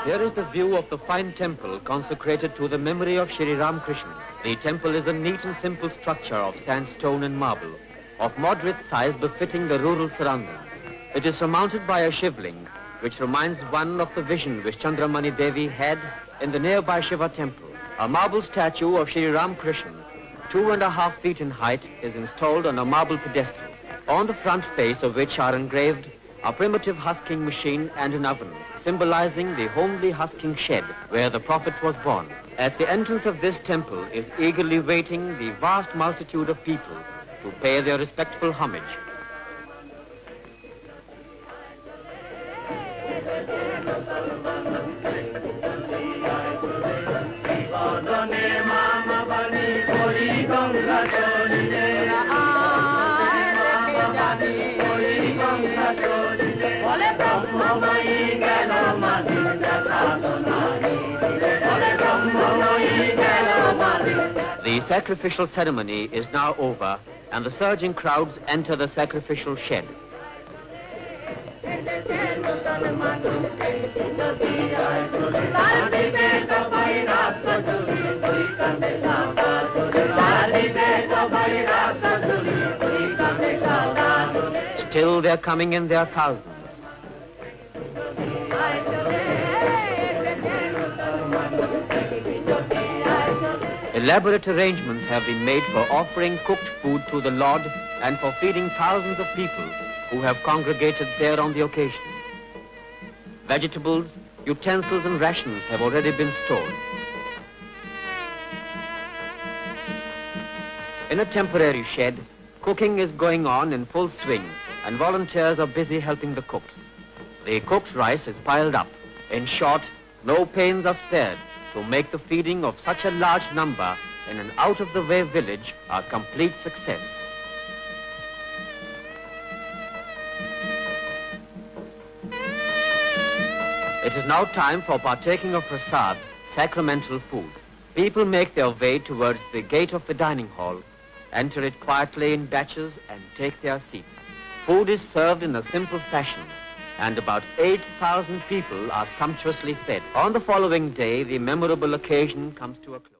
Here is the view of the fine temple consecrated to the memory of Shri Ram Krishna. The temple is a neat and simple structure of sandstone and marble, of moderate size befitting the rural surroundings. It is surmounted by a shivling, which reminds one of the vision which Chandramani Devi had in the nearby Shiva temple. A marble statue of Shri Ram Krishna, 2.5 feet in height, is installed on a marble pedestal, on the front face of which are engraved a primitive husking machine and an oven, symbolizing the homely husking shed where the Prophet was born. At the entrance of this temple is eagerly waiting the vast multitude of people to pay their respectful homage. The sacrificial ceremony is now over, and the surging crowds enter the sacrificial shed. Still, they're coming in their thousands. Elaborate arrangements have been made for offering cooked food to the Lord and for feeding thousands of people who have congregated there on the occasion. Vegetables, utensils and rations have already been stored. In a temporary shed, cooking is going on in full swing and volunteers are busy helping the cooks. The cooked rice is piled up. In short, no pains are spared to make the feeding of such a large number in an out-of-the-way village a complete success. It is now time for partaking of prasad, sacramental food. People make their way towards the gate of the dining hall, enter it quietly in batches and take their seats. Food is served in a simple fashion, and about 8,000 people are sumptuously fed. On the following day, the memorable occasion comes to a close.